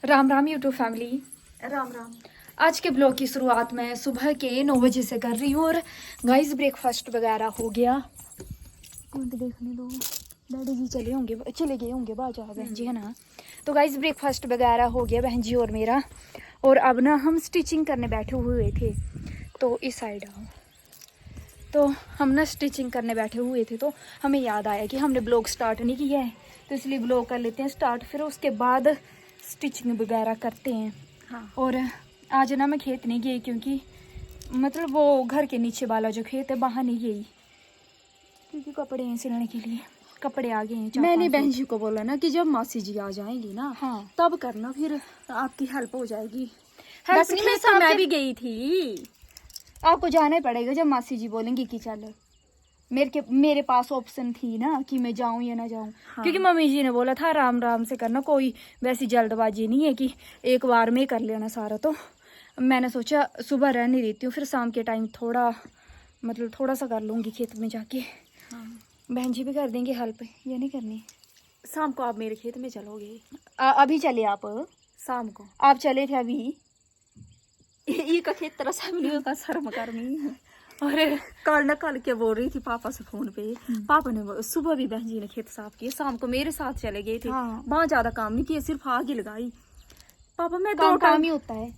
Ram Ram YouTube family. Ram Ram. आज के blog की शुरुआत मैं सुबह के 9 बजे से कर रही हूँ और गाइस ब्रेकफास्ट वगैरह हो गया। देखने दो, डैडी जी चले गए होंगे बाजार, बहन जी है ना। तो गाइस ब्रेकफास्ट वगैरह हो गया बहन जी और मेरा। और अब ना हम स्टिचिंग करने बैठे हुए थे। तो इस साइड आओ। तो हम ना स्टिचिंग करने बैठे हुए थे तो हमें याद आया कि हमने ब्लॉग स्टार्ट नहीं किया है, तो इसलिए ब्लॉग कर लेते हैं स्टार्ट, फिर उसके बाद स्टिचिंग वगैरह करते हैं। हाँ। और आज ना मैं खेत नहीं गई क्योंकि मतलब वो घर के नीचे वाला जो खेत है वहाँ नहीं गई क्योंकि कपड़े हैं सिलने के लिए, कपड़े आ गए हैं। मैंने बहन जी को बोला ना कि जब मासी जी आ जाएंगी ना, हाँ, तब करना, फिर आपकी हेल्प हो जाएगी। हेल्प नहीं, खेत तो मैं भी गई थी। आपको जाना ही पड़ेगा जब मासी जी बोलेंगी कि चल। मेरे पास ऑप्शन थी ना कि मैं जाऊं या ना जाऊं। हाँ। क्योंकि मम्मी जी ने बोला था आराम आराम से करना, कोई वैसी जल्दबाजी नहीं है कि एक बार में कर लेना सारा। तो मैंने सोचा सुबह रहने देती हूँ, फिर शाम के टाइम थोड़ा सा कर लूँगी खेत में जाके। हाँ। बहन जी भी कर देंगे हेल्प, या नहीं करनी? शाम को आप मेरे खेत में चलोगे? अभी चले आप? शाम को आप चले थे अभी? ये का खेत तरह से मिली होता शर्म करनी। और कल के बोल रही थी पापा से फोन पे। पापा ने सुबह भी बहन जी ने खेत साफ किए, शाम को मेरे साथ चले गए थे। हाँ। वहाँ ज्यादा काम नहीं किया, सिर्फ आग ही लगाई। पापा मैं काम ही होता है।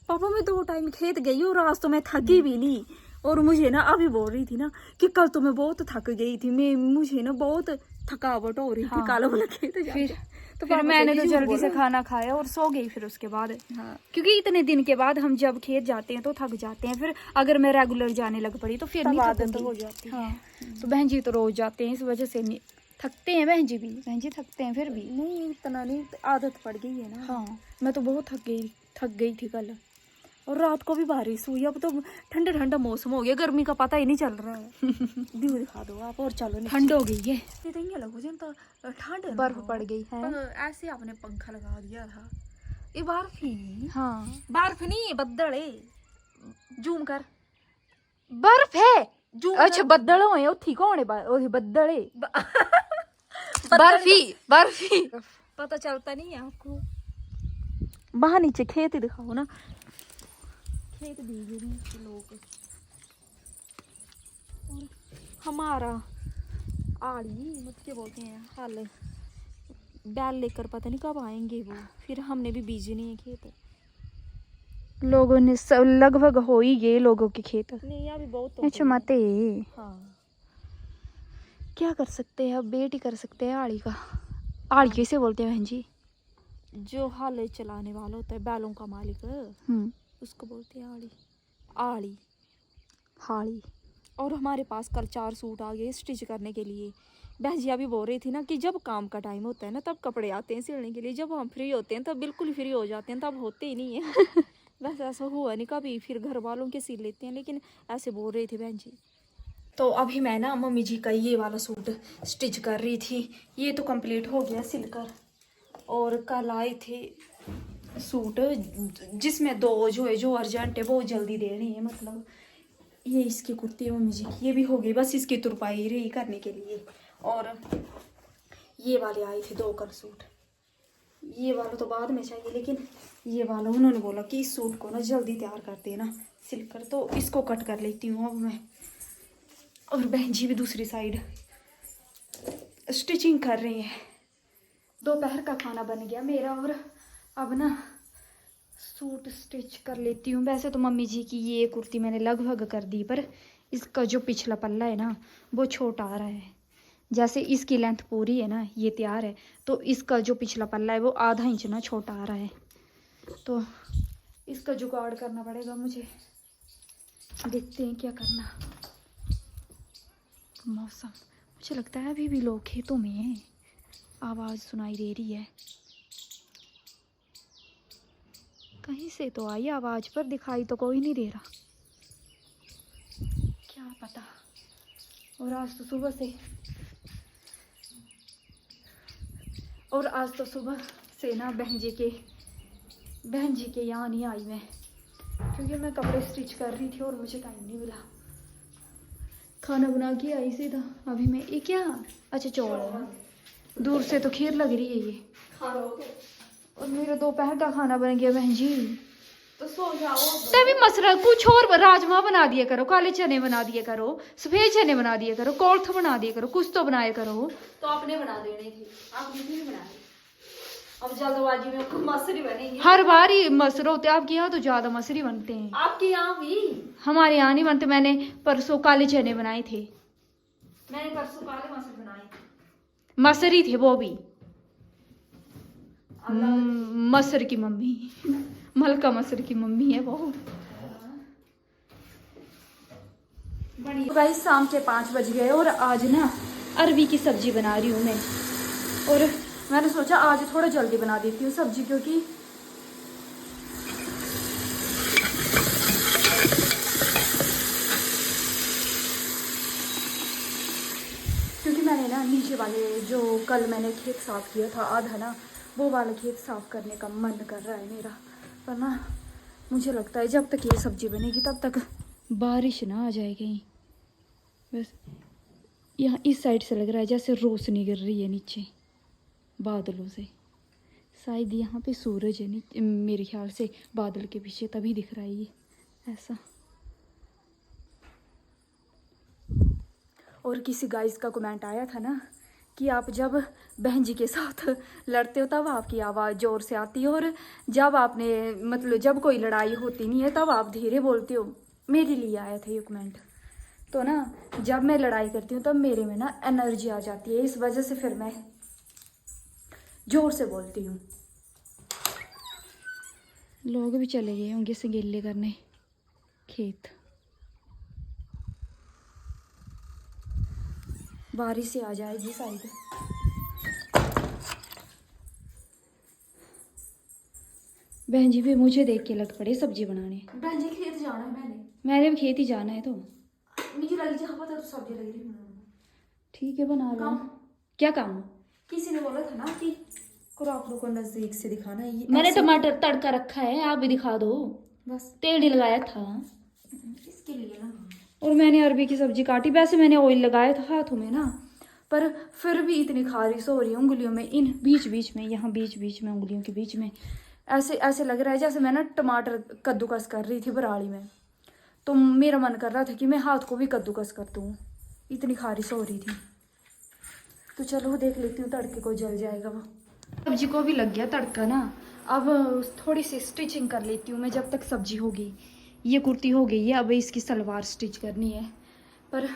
पापा मैं 2 टाइम खेत गई और आज तो मैं थकी भी नहीं। और मुझे ना अभी बोल रही थी ना कि कल तो मैं बहुत थक गई थी, मुझे ना बहुत थकावट हो रही थी। हाँ। कल वाला खेत फिर मैंने तो जल्दी से खाना खाया और सो गई फिर उसके बाद। हाँ। क्योंकि इतने दिन के बाद हम जब खेत जाते हैं तो थक जाते हैं, फिर अगर मैं रेगुलर जाने लग पड़ी तो फिर नहीं थकूंगी। हो जाती है। हाँ। तो बहन जी तो रोज जाते हैं, इस वजह से नहीं थकते हैं। बहन जी थकते हैं फिर भी नहीं, इतना नहीं, आदत पड़ गई है ना। हाँ। मैं तो बहुत थक गई थी कल। और रात को भी बारिश हुई। अब तो ठंडा ठंडा मौसम हो गया, गर्मी का पता ही नहीं चल रहा है। व्यू दिखा दो आप और चलो। ठंड हो गई है, लगो जन तो ठंड बर्फ पड़ गई है। ऐसे आपने पंखा लगा दिया था। ये बर्फ ही। हाँ, बर्फ नहीं है, बद्दल है। जूम कर। बर्फ है। जूम अच्छा बद्दल होए उठी कौन है? ओही बद्दल है। बर्फी पता चलता नहीं है आपको। वहां नीचे खेत ही दिखाओ ना, खेत दीजिए लोग। और हमारा आड़ी मत क्या बोलते हैं, हल बैल लेकर पता नहीं कब आएंगे वो। फिर हमने भी बीजनी है खेत। लोगों ने सब लगभग हो ही गए लोगों के खेत। नहीं अभी बहुत अच्छा मत। हाँ। क्या कर सकते हैं अब, वेट ही कर सकते हैं आड़ी का। आड़ी कैसे बोलते हैं बहन जी? जो हल चलाने वाला होता है, बैलों का मालिक, उसको बोलते हैं आड़ी। आड़ी हाड़ी। और हमारे पास कल 4 सूट आ गए स्टिच करने के लिए। बहन जी अभी बोल रही थी ना कि जब काम का टाइम होता है ना तब कपड़े आते हैं सिलने के लिए, जब हम फ्री होते हैं तब बिल्कुल फ्री हो जाते हैं, तब होते ही नहीं है। बस ऐसा हुआ नहीं कभी, फिर घर वालों के सिल लेते हैं, लेकिन ऐसे बोल रही थी बहन जी। तो अभी मैं ना मम्मी जी का ये वाला सूट स्टिच कर रही थी। ये तो कंप्लीट हो गया सिलकर। और कल आए थे सूट जिसमें 2 जो अर्जेंट है वो जल्दी देनी है। मतलब ये इसकी कुर्ती है मम्मी जी की, ये भी हो गई, बस इसकी तुरपाई रही करने के लिए। और ये वाले आए थे 2 कल सूट। ये वाला तो बाद में चाहिए, लेकिन ये वाला उन्होंने बोला कि इस सूट को ना जल्दी तैयार करते हैं ना सिलकर, तो इसको कट कर लेती हूँ अब मैं। और बहन जी भी दूसरी साइड स्टिचिंग कर रही हैं। दोपहर का खाना बन गया मेरा और अब ना सूट स्टिच कर लेती हूँ। वैसे तो मम्मी जी की ये कुर्ती मैंने लगभग कर दी, पर इसका जो पिछला पल्ला है ना वो छोटा आ रहा है। जैसे इसकी लेंथ पूरी है ना, ये तैयार है, तो इसका जो पिछला पल्ला है वो आधा इंच ना छोटा आ रहा है। तो इसका जुगाड़ करना पड़ेगा मुझे, देखते हैं क्या करना। मौसम, मुझे लगता है अभी भी लोग खेतों में हैं, आवाज़ सुनाई दे रही है। कहीं से तो आई आवाज़ पर दिखाई तो कोई नहीं दे रहा, क्या पता। और आज तो सुबह से ना बहन जी के यहाँ नहीं आई मैं, क्योंकि मैं कपड़े स्टिच कर रही थी और मुझे टाइम नहीं मिला। खाना बना के आई सीधा। अभी मैं ये क्या, अच्छा चौल है, दूर से तो खीर लग रही है ये। और मेरा दोपहर का खाना बन गया बहन जी। तो सो जाओ। तभी मसला कुछ और, राजमा बना दिया करो, काले चने बना दिया करो, सफेद चने बना दिया करो, कोल्थ बना दिया करो, कुछ तो बनाया करो। तो आपने बना देने थे, आपने नहीं बनाए। अब जल्दबाजी में मसरी बनेंगे। हर बार ही मसर होते हैं आपके यहाँ, तो ज्यादा मसरी बनते हैं। आपके यहाँ भी? हमारे यहाँ नहीं बनते। मैंने परसों काले चने बनाए थे। मैंने परसों काले मसर बनाए थे। मसरी थे वो भी। मसर की मम्मी, मलका मसर की मम्मी है वो। भाई शाम के 5 बज गए और आज ना अरबी की सब्जी बना रही हूँ मैं। और मैंने सोचा आज थोड़ा जल्दी बना देती हूँ सब्जी, क्योंकि मैंने ना नीचे वाले जो कल मैंने खेत साफ किया था आधा ना, वो वाला खेत साफ करने का मन कर रहा है मेरा। पर ना मुझे लगता है जब तक ये सब्जी बनेगी तब तक बारिश ना आ जाए कहीं। बस यहाँ इस साइड से लग रहा है जैसे रोशनी गिर रही है नीचे बादलों से। शायद यहाँ पे सूरज है नीचे, मेरे ख्याल से बादल के पीछे, तभी दिख रहा है ये ऐसा। और किसी गाइस का कमेंट आया था ना कि आप जब बहन जी के साथ लड़ते हो तब आपकी आवाज़ ज़ोर से आती है, और जब आपने मतलब जब कोई लड़ाई होती नहीं है तब आप धीरे बोलते हो। मेरे लिए आया था ये कमेंट। तो ना जब मैं लड़ाई करती हूँ तब मेरे में ना एनर्जी आ जाती है, इस वजह से फिर मैं ज़ोर से बोलती हूँ। लोग भी चले गए होंगे संगेले करने खेत। बारिश से आ जाएगी शायद। बहन जी भी मुझे देख के लग पड़े सब्जी बनाने। बहन जी खेत जाना है। मैंने भी खेत ही जाना है तो मुझे लगी जहाँ पता तो सब्जी लगी रही बनाने। ठीक है बना लो। काम? क्या काम? किसी ने बोला था ना कि कुराकड़ों को नजदीक से दिखाना है। ये मैंने टमाटर तड़का रखा है, आप भी दिखा दो। बस तेल ही लगाया था इसके लिए ना। और मैंने अरबी की सब्जी काटी। वैसे मैंने ऑयल लगाया था हाथों में ना, पर फिर भी इतनी खारिश हो रही है उंगलियों में, इन बीच बीच में, यहाँ बीच बीच में उंगलियों के बीच में ऐसे ऐसे लग रहा है जैसे मैं ना टमाटर कद्दूकस कर रही थी बराड़ी में। तो मेरा मन कर रहा था कि मैं हाथ को भी कद्दूकस कर दूँ, इतनी खारिश हो रही थी। तो चलो देख लेती हूँ, तड़के को जल जाएगा वो। सब्जी को भी लग गया तड़का ना। अब थोड़ी सी स्टिचिंग कर लेती हूँ मैं जब तक सब्जी होगी। ये कुर्ती हो गई है, अब इसकी सलवार स्टिच करनी है। पर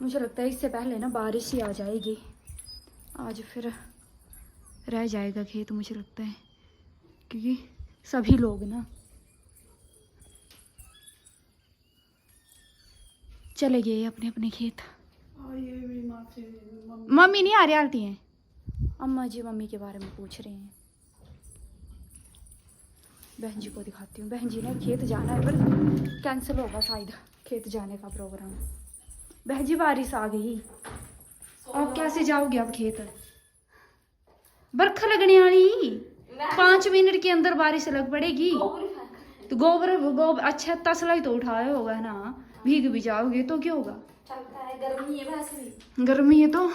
मुझे लगता है इससे पहले ना बारिश ही आ जाएगी। आज फिर रह जाएगा खेत मुझे लगता है, क्योंकि सभी लोग ना चले गए अपने अपने खेत। मम्मी नहीं आ रही, आती हैं अम्मा जी। मम्मी के बारे में पूछ रहे हैं। बहन जी को दिखाती हूँ। बहन जी ने खेत जाना है पर कैंसिल होगा शायद खेत जाने का प्रोग्राम। बहन जी बारिश आ गई, आप कैसे जाओगे अब खेत? बरखा लगने वाली, 5 मिनट के अंदर बारिश लग पड़ेगी। तो गोबर अच्छा तसला ही तो उठाया होगा ना, भीग भी जाओगे तो क्या होगा? चलता है, गर्मी है वैसे भी। गर्मी है तो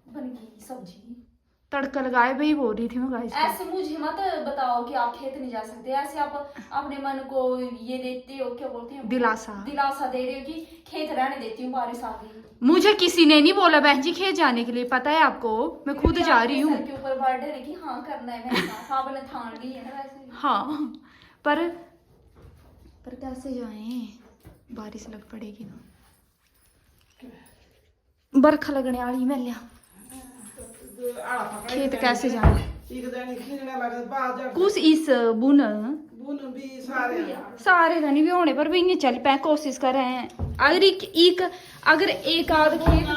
बन गई सब्जी। तड़का लगाए भाई बोल रही थी मैं गाइस। ऐसे मुझे मत बताओ कि आप खेत नहीं जा सकते। ऐसे आप अपने मन को ये देते हो, क्या बोलते हैं, दिलासा दे रहे हो कि खेत रहने देती हूँ, बारिश आ गई। मुझे किसी ने नहीं बोला बहन जी खेत जाने के लिए, पता है आपको, मैं खुद जा रही हूँ। के ऊपर बर्डन है कि हाँ करना है मेरे साथ। हाँ बोले थान ली है ना वैसे। हाँ पर कैसे जाएं, बारिश लग पड़ेगी ना। बरखा लगने वाली मैं लिया खेत कैसे जाए? कुछ इस बुन सारे नहीं भी होने पर भी चल पे कोशिश कर रहे हैं। अगर एक आध खेत,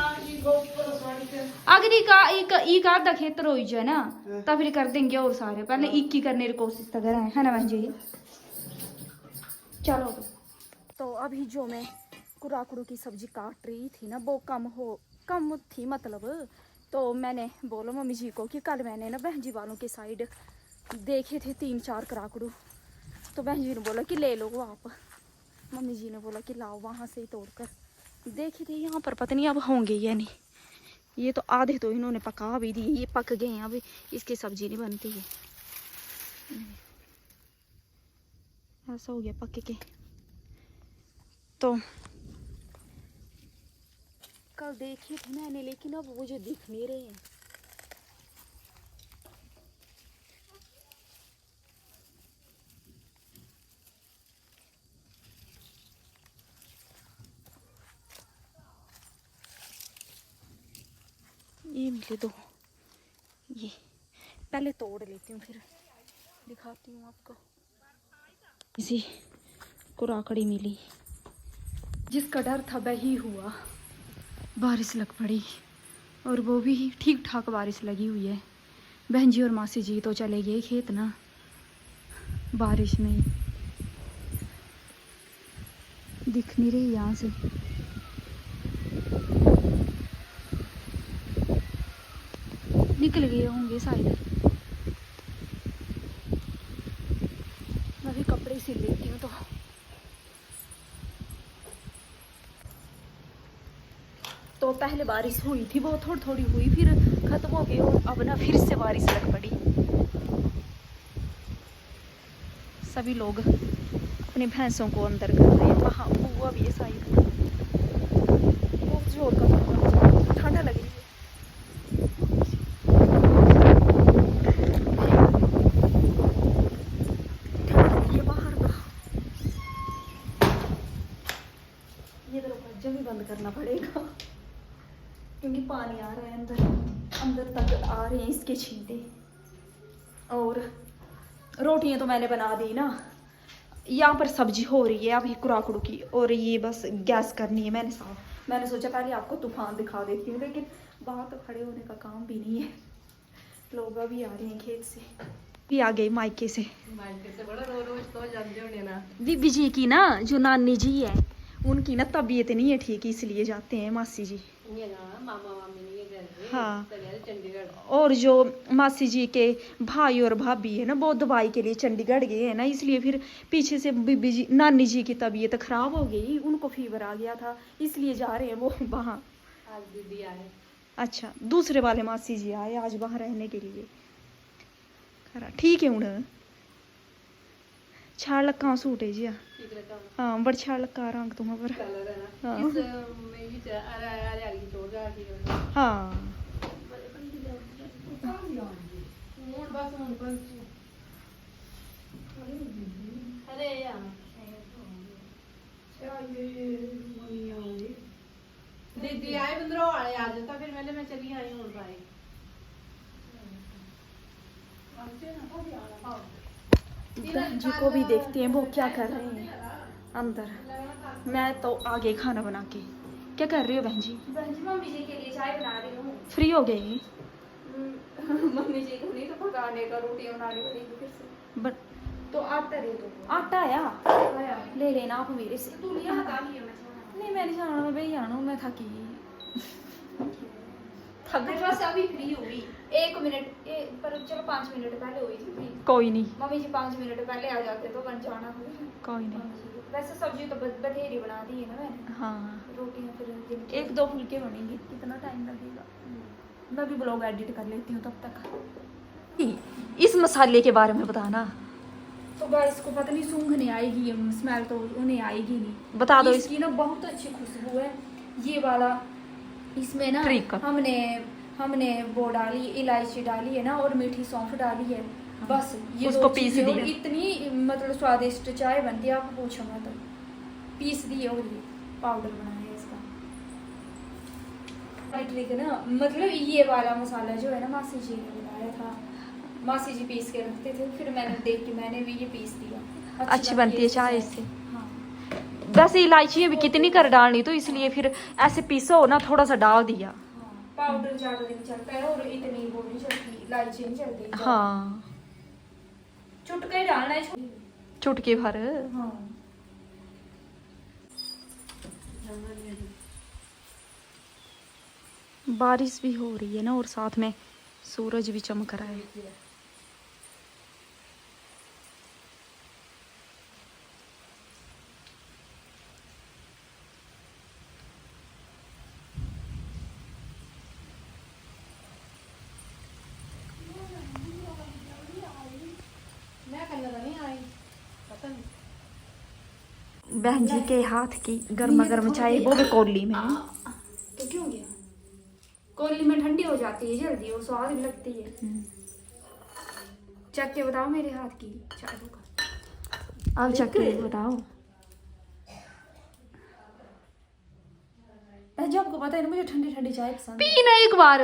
अगर एक आधा खेतर हो जाए ना तब फिर कर देंगे। और सारे पहले एक ही करने की कोशिश तो कर रहे हैं ना बहन जी। चलो तो अभी जो मैं कुराकड़ू की सब्जी काट रही थी ना वो कम थी मतलब। तो मैंने बोला मम्मी जी को कि कल मैंने ना बहन जी वालों के साइड देखे थे 3-4 कराकड़ू। तो बहन जी ने बोला कि ले लो आप। मम्मी जी ने बोला कि लाओ वहाँ से ही तोड़कर। देखे थे यहाँ पर, पता नहीं अब होंगे या नहीं। ये तो आधे तो इन्होंने पका भी दिए, ये पक गए हैं, अभी इसकी सब्जी नहीं बनती है। ऐसा हो गया पक के। तो कल देखी थी मैंने, लेकिन अब मुझे दिख नहीं रहे हैं। ये मिले दो, ये पहले तोड़ लेती हूँ फिर दिखाती हूँ आपको। इसी कुराकड़ी मिली, जिसका डर था वही हुआ, बारिश लग पड़ी, और वो भी ठीक ठाक बारिश लगी हुई है। बहन जी और मासी जी तो चले गए खेत ना, बारिश में दिख नहीं रही यहाँ से। निकल गए होंगे शायद। मैं भी कपड़े सिल लेती हूँ। तो पहले बारिश हुई थी, वो थोड़ी थोड़ी हुई, फिर खत्म हो गई, और अब ना फिर से बारिश लग पड़ी। सभी लोग अपनी भैंसों को अंदर कर रहे हैं। वहाँ बुआ भी है शायद, बहुत जोर का ठंडा लग रही है। ये दरवाजा भी बंद करना पड़ेगा, क्योंकि पानी आ रहा है अंदर, अंदर तक आ रहे हैं इसके छींटे। और रोटियां तो मैंने बना दी ना, यहाँ पर सब्जी हो रही है अभी कुराकड़ू की, और ये बस गैस करनी है मैंने साफ। मैंने सोचा पहले आपको तूफान दिखा देती हूँ, लेकिन बाहर तो खड़े होने का काम भी नहीं है। लोग अभी आ रहे हैं खेत से, भी आ गए मायके से। बड़ा रोज तो जाते होने ना। बीबी जी की ना, जो नानी जी है, उनकी ना तबीयत नहीं है ठीक, इसलिए जाते हैं मासी जी। ये ना मामा मामी ने घर में हाँ, चंडीगढ़। और जो मासी जी के भाई और भाभी है ना, वो दवाई के लिए चंडीगढ़ गए हैं ना, इसलिए फिर पीछे से बीबी जी, नानी जी की तबीयत खराब हो गई, उनको फीवर आ गया था, इसलिए जा रहे हैं वो वहाँ। आज दीदी आए। अच्छा, दूसरे वाले मासी जी आए आज वहाँ रहने के लिए। खरा ठीक है हूँ। छाड़ लक्का सूट है जी। ठीक रहता हूँ। हाँ, बड़ छाड़ लक्का रंग तुम्हारा पर। कलर है ना। हाँ। इस में भी अरे अरे आगे छोड़ जा की। हाँ, बस हम कौन अरे यार दीदी आए बंदरों वाले आ जाता, फिर मैंने मैं चली आई हूँ भाई। बहन जी को भी देखते हैं वो क्या कर रहे हैं अंदर। मैं तो आगे खाना बना के। क्या कर रही हो बहन जी? बहन जी मम्मी जी के लिए चाय बना रही हूँ। फ्री हो गई? मम्मी जी को नहीं तो पकाने का, रोटी बनानी पड़ेगी फिर से। बट तो आटा दे दो। आटा आया, आया ले लेना आप मेरे से। तू लिया हटा लिया मैं नहीं, मैं नहीं जाना, मैं वही आना, मैं थकी। मेरे पास अभी फ्री हुई 1 मिनट पर चलो 5 मिनट पहले हुई थी फ्री। कोई नहीं, मम्मी जी 5 मिनट पहले आ जाते तो बन जाना था। कोई नहीं। वैसे सब्जी तो बथेरी बना दी है ना मैंने। हाँ, रोटियां फिर एक दो फुलके बनेंगे, कितना टाइम लगेगा? मैं भी ब्लॉग एडिट कर लेती हूँ तब तक। इस मसाले के बारे में बताना। तो गाइस को पता नहीं सूंघ नहीं आएगी, स्मेल तो उन्हें आएगी नहीं। बता दो इसकी ना बहुत अच्छी खुशबू है, ये वाला। इसमें ना ट्रिक। हमने वो डाली, इलायची डाली है ना, और मीठी सौंफ डाली है, बस ये उसको दो पीस चीज़ें, और दिया। इतनी मतलब स्वादिष्ट चाय बनती है, आप पूछो मत। पीस दिए और ये पाउडर बनाया है इसका। ट्रिक है ना, मतलब ये वाला मसाला जो है ना, मासी जी ने बनाया था, मासी जी पीस के रखते थे, फिर मैंने देख के मैंने भी ये पीस दिया। अच्छी बनती है चाय इससे। हाँ, वैसे इलायची भी कितनी कर डालनी, तो इसलिए फिर ऐसे पीसो ना, थोड़ा सा डाल दिया। पाउडर ज्यादा दिन चलता है, और इतनी वो नहीं चलती, इलायची नहीं चलती। हाँ, चुटका ही डालना है। चुटकी भर। हाँ, बारिश भी हो रही है ना, और साथ में सूरज भी चमक रहा है। बहन जी के हाथ की गर्मा गर्म चाय, वो भी कोली में। तो क्यों गया? कोली में ठंडी हो जाती है जल्दी, वो स्वाद भी लगती है। चख के बताओ मेरे हाथ की चाय होगा। अब चख के बताओ। जी आपको पता है ना मुझे ठंडी ठंडी चाय पसंद है। पीना एक बार।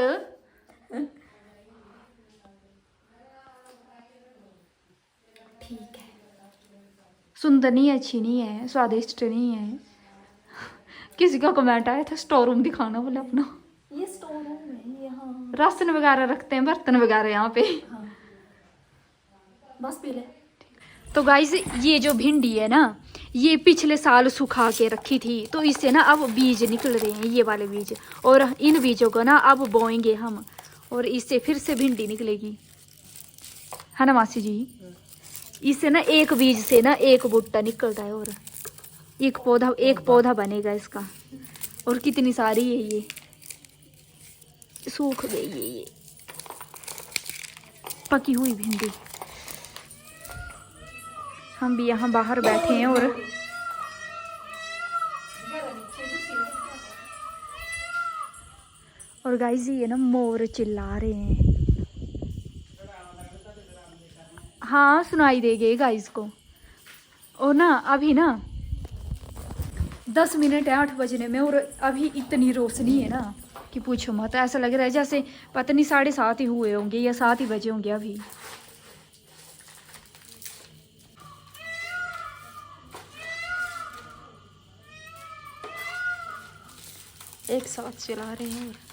ठीक है। सुंदर नहीं है, अच्छी नहीं है, स्वादिष्ट नहीं है। किसी का कमेंट आया था स्टोर रूम दिखाना बोले अपना। ये स्टोर रूम है यहाँ। राशन वगैरह रखते हैं, बर्तन वगैरह यहाँ पे। हाँ। बस पी ले। तो गाइस ये जो भिंडी है ना, ये पिछले साल सुखा के रखी थी, तो इससे ना अब बीज निकल रहे हैं, ये वाले बीज। और इन बीजों को ना अब बोएंगे हम, और इससे फिर से भिंडी निकलेगी, है ना मासी जी? इससे ना एक बीज से ना एक भुट्टा निकलता है, और एक पौधा बनेगा इसका। और कितनी सारी है ये, सूख गई है ये पकी हुई भिंडी। हम भी यहाँ बाहर बैठे हैं और गाइस ये ना मोर चिल्ला रहे हैं। हाँ सुनाई देगी गाइस को। और ना अभी ना 10 मिनट है 8 बजने में, और अभी इतनी रोशनी है ना कि पूछो मत। ऐसा लग रहा है जैसे पता नहीं 7:30 ही हुए होंगे या 7 ही बजे होंगे अभी। एक साथ चला रहे हैं।